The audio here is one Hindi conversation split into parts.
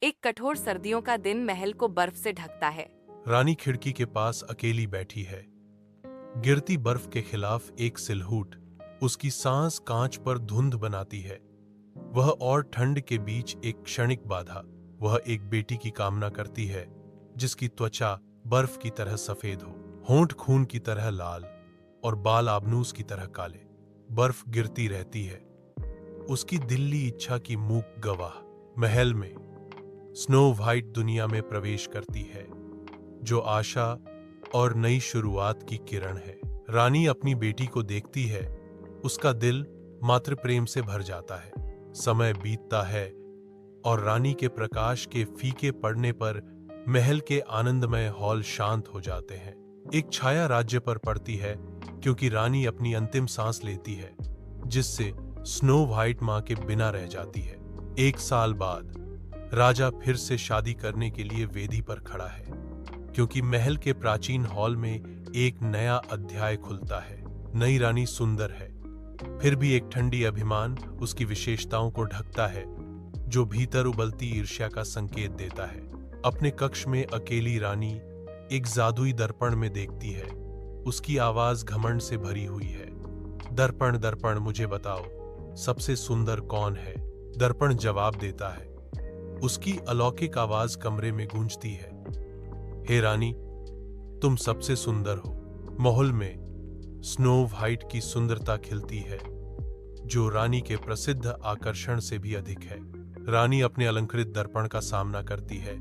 एक कठोर सर्दियों का दिन महल को बर्फ से ढकता है। रानी खिड़की के पास अकेली बैठी है। गिरती बर्फ के खिलाफ एक सिलहूट उसकी सांस कांच पर धुंध बनाती है। वह और ठंड के बीच एक क्षणिक बाधा। वह एक बेटी की कामना करती है जिसकी त्वचा बर्फ की तरह सफेद हो, होंठ खून की तरह लाल और बाल आबनूस की तरह काले। बर्फ गिरती रहती है, उसकी दिल्ली इच्छा की मूक गवाह। महल में स्नो व्हाइट दुनिया में प्रवेश करती है, जो आशा और नई शुरुआत की किरण है। रानी अपनी बेटी को देखती है, उसका दिल मातृ प्रेम से भर जाता है। समय बीतता है और रानी के प्रकाश के फीके पड़ने पर महल के आनंदमय हॉल शांत हो जाते हैं। एक छाया राज्य पर पड़ती है क्योंकि रानी अपनी अंतिम सांस लेती है, जिससे स्नो व्हाइट मां के बिना रह जाती है। 1 साल बाद राजा फिर से शादी करने के लिए वेदी पर खड़ा है, क्योंकि महल के प्राचीन हॉल में एक नया अध्याय खुलता है। नई रानी सुंदर है, फिर भी एक ठंडी अभिमान उसकी विशेषताओं को ढकता है, जो भीतर उबलती ईर्ष्या का संकेत देता है। अपने कक्ष में अकेली रानी एक जादुई दर्पण में देखती है। उसकी आवाज घमंड से भरी हुई है। दर्पण दर्पण मुझे बताओ, सबसे सुंदर कौन है? दर्पण जवाब देता है। उसकी अलौकिक आवाज कमरे में गूंजती है। हे रानी, तुम सबसे सुंदर हो। महल में स्नो व्हाइट की सुंदरता खिलती है, जो रानी के प्रसिद्ध आकर्षण से भी अधिक है। रानी अपने अलंकृत दर्पण का सामना करती है।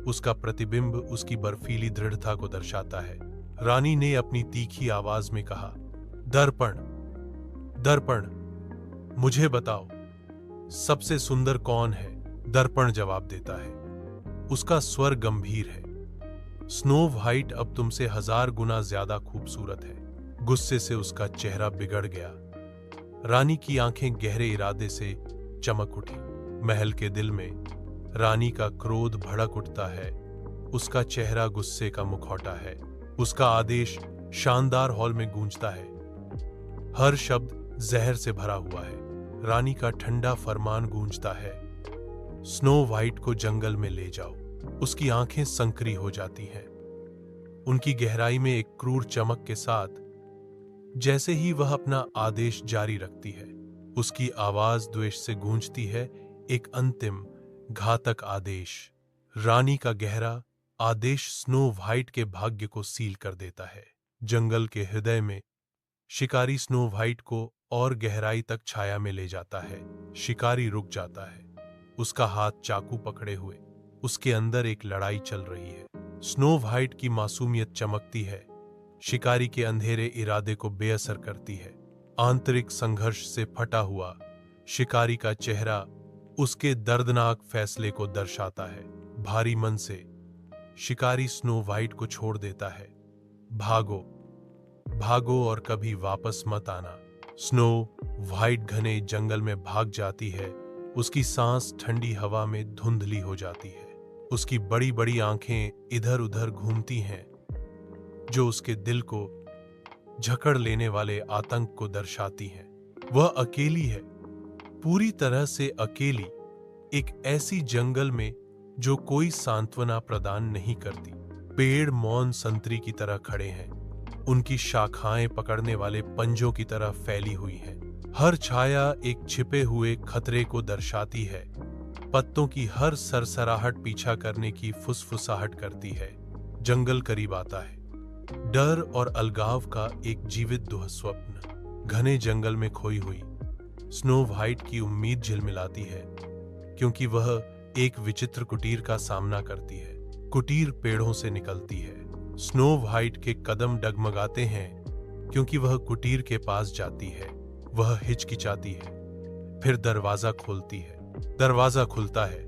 उसका प्रतिबिंब उसकी बर्फीली दृढ़ता को दर्शाता है। रानी ने अपनी तीखी आवाज में कहा, दर्पण दर्पण मुझे बताओ, सबसे सुंदर कौन है? दर्पण जवाब देता है। उसका स्वर गंभीर है। स्नो व्हाइट अब तुमसे 1000 गुना ज्यादा खूबसूरत है। गुस्से से उसका चेहरा बिगड़ गया। रानी की आंखें गहरे इरादे से चमक उठी। महल के दिल में रानी का क्रोध भड़क उठता है। उसका चेहरा गुस्से का मुखौटा है। उसका आदेश शानदार हॉल में गूंजता है। हर शब्द जहर से भरा हुआ है। रानी का ठंडा फरमान गूंजता है, स्नो व्हाइट को जंगल में ले जाओ। उसकी आंखें संकरी हो जाती हैं, उनकी गहराई में एक क्रूर चमक के साथ। जैसे ही वह अपना आदेश जारी रखती है, उसकी आवाज द्वेष से गूंजती है, एक अंतिम घातक आदेश। रानी का गहरा आदेश स्नो व्हाइट के भाग्य को सील कर देता है। जंगल के हृदय में शिकारी स्नो व्हाइट को और गहराई तक छाया में ले जाता है। शिकारी रुक जाता है, उसका हाथ चाकू पकड़े हुए। उसके अंदर एक लड़ाई चल रही है। स्नो व्हाइट की मासूमियत चमकती है, शिकारी के अंधेरे इरादे को बेअसर करती है। आंतरिक संघर्ष से फटा हुआ शिकारी का चेहरा उसके दर्दनाक फैसले को दर्शाता है। भारी मन से शिकारी स्नो व्हाइट को छोड़ देता है। भागो भागो और कभी वापस मत आना। स्नो व्हाइट घने जंगल में भाग जाती है। उसकी सांस ठंडी हवा में धुंधली हो जाती है। उसकी बड़ी बड़ी आंखें इधर उधर घूमती हैं, जो उसके दिल को जकड़ लेने वाले आतंक को दर्शाती हैं। वह अकेली है, पूरी तरह से अकेली, एक ऐसी जंगल में जो कोई सांत्वना प्रदान नहीं करती। पेड़ मौन संतरी की तरह खड़े हैं, उनकी शाखाएं पकड़ने वाले पंजों की तरह फैली हुई हैं। हर छाया एक छिपे हुए खतरे को दर्शाती है। पत्तों की हर सरसराहट पीछा करने की फुसफुसाहट करती है। जंगल करीब आता है। डर और अलगाव का एक जीवित दुःस्वप्न। घने जंगल में खोई हुई स्नो व्हाइट की उम्मीद झिलमिलाती है, क्योंकि वह एक विचित्र कुटीर का सामना करती है। कुटीर पेड़ों से निकलती है। स्नो व्हाइट के कदम डगमगाते हैं, क्योंकि वह कुटीर के पास जाती है। वह हिचकिचाती है, फिर दरवाजा खोलती है। दरवाजा खुलता है,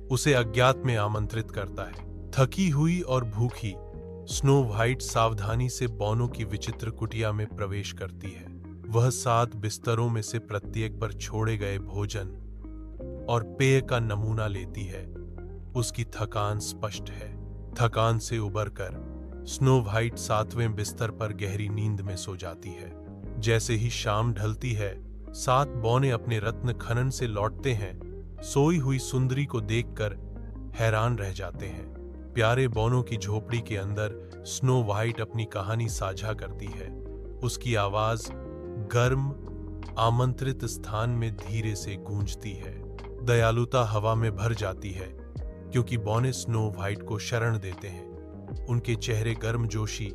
उसे अज्ञात में आमंत्रित करता है। थकी हुई और भूखी स्नो व्हाइट सावधानी से बौनों की विचित्र कुटिया में प्रवेश करती है। वह 7 बिस्तरों में से प्रत्येक पर छोड़े गए भोजन और पेय का नमूना लेती है। उसकी थकान स्पष्ट है। थकान से उबरकर स्नो व्हाइट 7वें बिस्तर पर गहरी नींद में सो जाती है। जैसे ही शाम ढलती है, 7 बौने अपने रत्न खनन से लौटते हैं। सोई हुई सुंदरी को देखकर हैरान रह जाते हैं। प्यारे बौनों की झोपड़ी के अंदर स्नो वाइट अपनी कहानी साझा करती है। उसकी आवाज गर्म, आमंत्रित स्थान में धीरे से गूंजती है। दयालुता हवा में भर जाती है क्योंकि बौने स्नो वाइट को शरण देते हैं। उनके चेहरे गर्मजोशी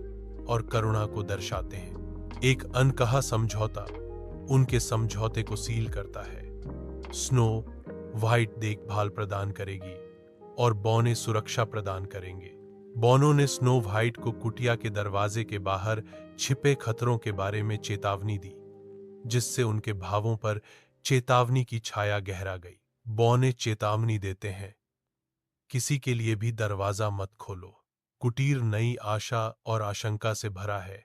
और करुणा को दर्शाते हैं। एक अनकहा समझौता उनके समझौते को सील करता है। स्नो वाइट देखभाल प्रदान करेगी और बौने सुरक्षा प्रदान करेंगे। बौनों ने स्नो वाइट को कुटिया के दरवाजे के बाहर छिपे खतरों के बारे में चेतावनी दी, जिससे उनके भावों पर चेतावनी की छाया गहरा गई। बौने चेतावनी देते हैं, किसी के लिए भी दरवाजा मत खोलो। कुटीर नई आशा और आशंका से भरा है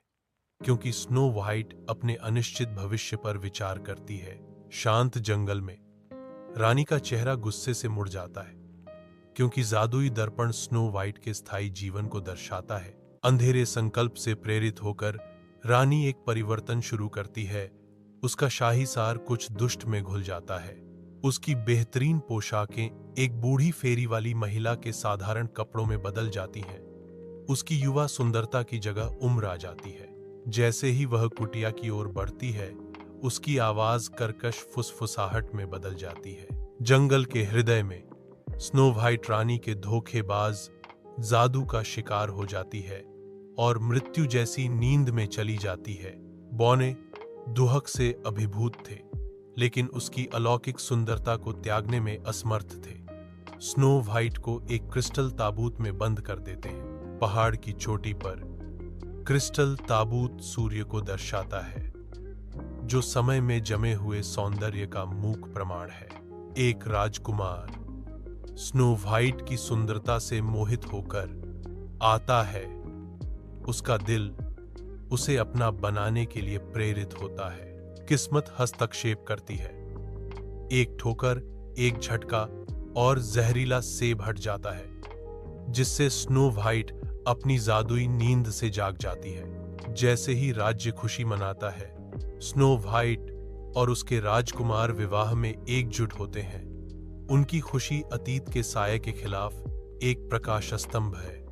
क्योंकि स्नो वाइट अपने अनिश्चित भविष्य पर विचार करती है। शांत जंगल में रानी का चेहरा गुस्से से मुड़ जाता है क्योंकि जादुई दर्पण स्नो वाइट के स्थायी जीवन को दर्शाता है। अंधेरे संकल्प से प्रेरित होकर रानी एक परिवर्तन शुरू करती है। उसका शाही सार कुछ दुष्ट में घुल जाता है। उसकी बेहतरीन पोशाकें एक बूढ़ी फेरी वाली महिला के साधारण कपड़ों में बदल जाती हैं। उसकी युवा सुंदरता की जगह उम्र आ जाती है। जैसे ही वह कुटिया की ओर बढ़ती है, उसकी आवाज कर्कश फुसफुसाहट में बदल जाती है। जंगल के हृदय में स्नो वाइट रानी के धोखेबाज जादू का शिकार हो जाती है और मृत्यु जैसी नींद में चली जाती है। बौने दुहक से अभिभूत थे, लेकिन उसकी अलौकिक सुंदरता को त्यागने में असमर्थ थे। स्नो वाइट को एक क्रिस्टल ताबूत में बंद कर देते हैं। पहाड़ की चोटी पर क्रिस्टल ताबूत सूर्य को दर्शाता है, जो समय में जमे हुए सौंदर्य का मूक प्रमाण है। एक राजकुमार स्नो वाइट की सुंदरता से मोहित होकर आता है। उसका दिल उसे अपना बनाने के लिए प्रेरित होता है। किस्मत हस्तक्षेप करती है। एक ठोकर, एक झटका और जहरीला सेब हट जाता है, जिससे स्नो वाइट अपनी जादुई नींद से जाग जाती है। जैसे ही राज्य खुशी मनाता है, स्नो वाइट और उसके राजकुमार विवाह में एकजुट होते हैं। उनकी खुशी अतीत के साये के खिलाफ एक प्रकाश स्तंभ है।